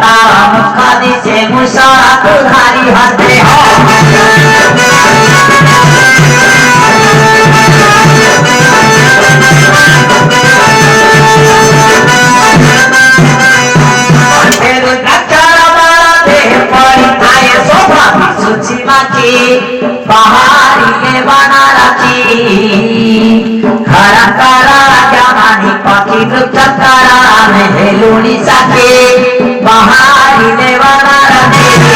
दाता मुख दिसे मुसा तुधारी हस्ते पहाड़ी के बना रखी हरा करा जमानी पक्षी चक्करा में हेलुनी सके पहाड़ी के बना रखी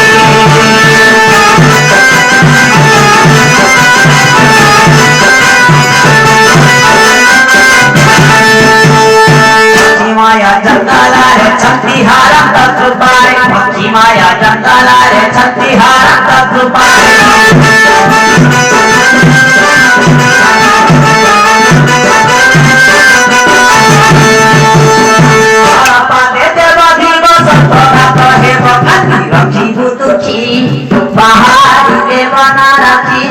माया जंगला रे छत्ती हारा तत्पाए पक्षी माया जंगला रे छत्ती हारा तत्पाए पहाड़ी के बना रखी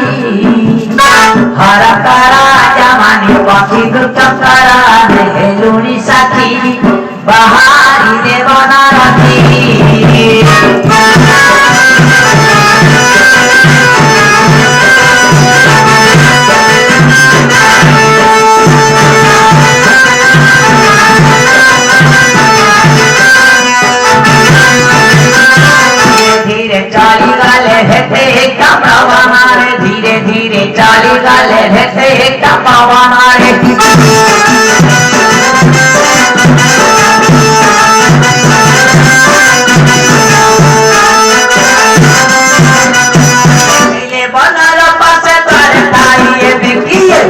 हर करा जमानी पक्षी चक्करा हेलुनी साथी पहाड़ी के बना रखी धीरे धीरे चाली गाले रहते कमावा मारे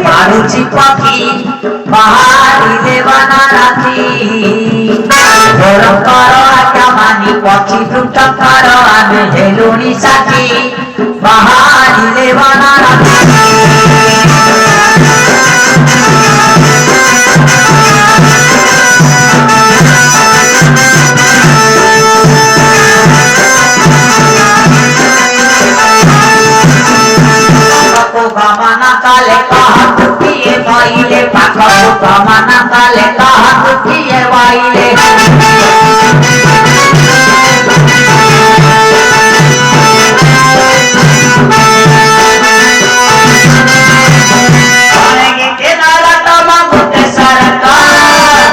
मारुची पक्षी पहाड़ी ले बना रखी जमानी पक्षी चक्करा में हेलुनी साथी पहाड़ी ले बना रखी गमना काले कहा तुकिए वाइले पाको गमना काले कहा तुकिए वाइले आएंगे के नाला तमाम ते सरकार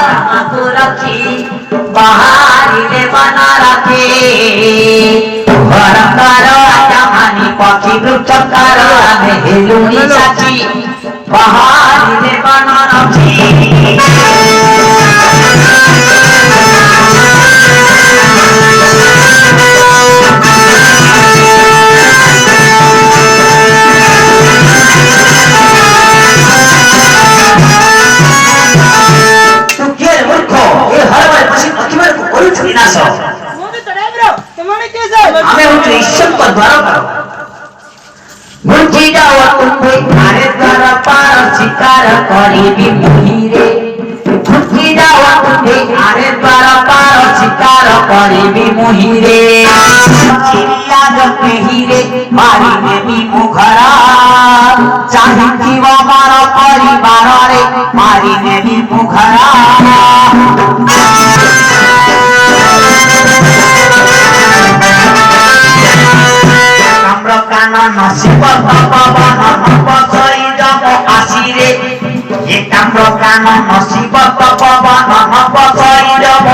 तू रखी पहाड़ी ले बना रखी जमानी पक्षी चक्करा में हेलुनी साथी पहाड़ी ले बना रखी तू क्या मूर्ख ये हर बार पक्षी पक्षी को कोई छुरी ना सो हमें उनके ईश्वर को द्वारा करो मुझी जाओ तुम्हें थारे द्वारा पार शिकार करी भी मुहीरे मुझी जाओ तुम्हें थारे द्वारा पार शिकार करी भी मुहीरे चिड़िया जगते हीरे मारी में भी मुखरा चाहे कि वो मारा परिवार रे मारी में भी मुखरा नसीब बाबा पसई जब आसिरे ये काम प्राण नसीब बाबा पसई जब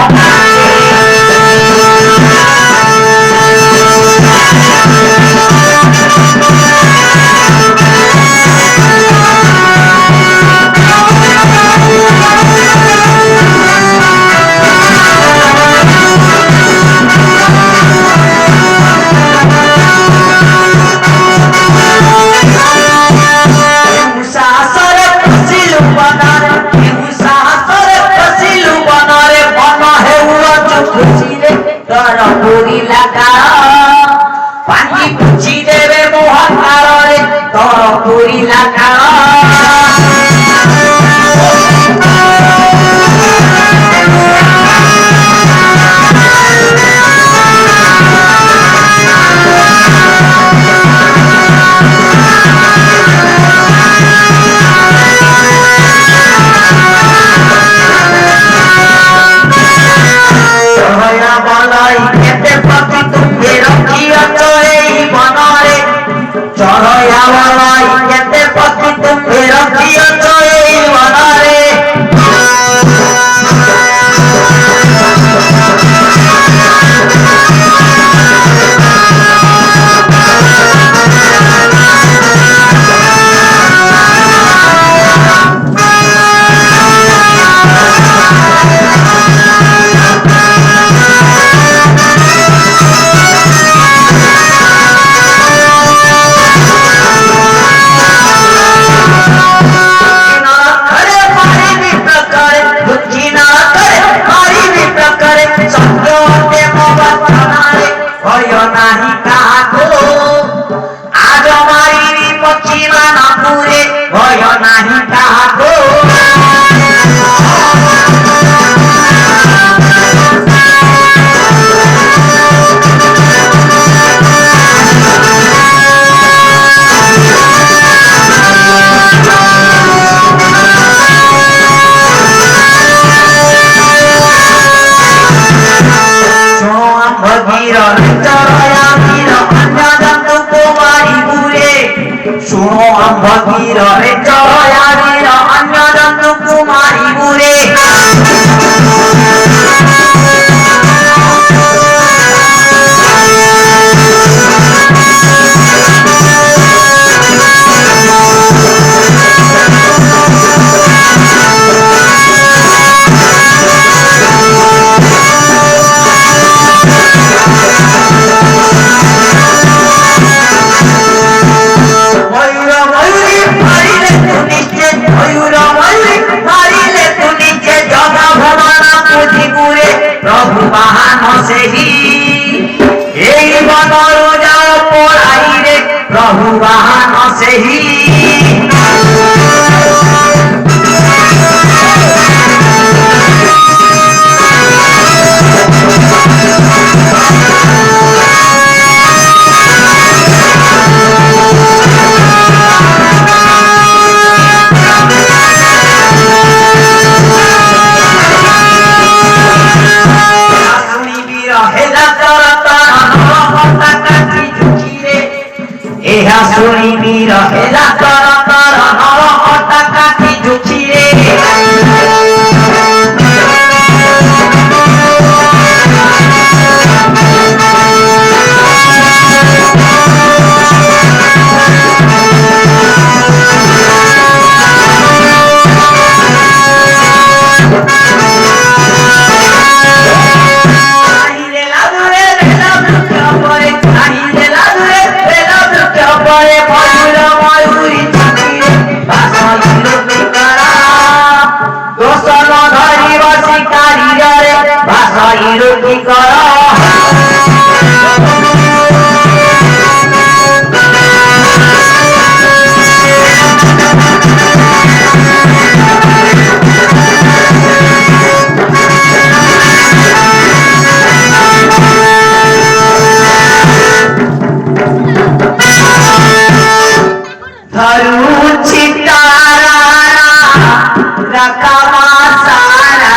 रकमा सारा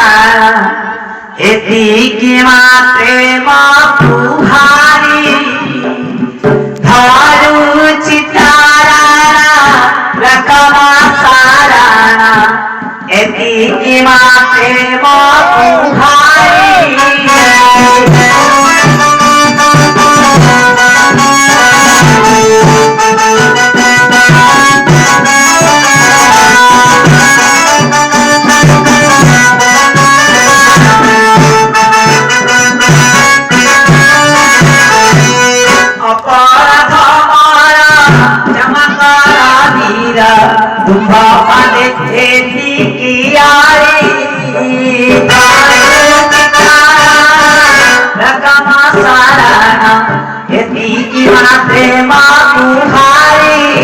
एती माते पुहारी धारू चितारा रकमा सारा एती माते पुहारी तुम्हा पाने खेती की यारी रकमा सारा खेती की माते माँ तुम्हारी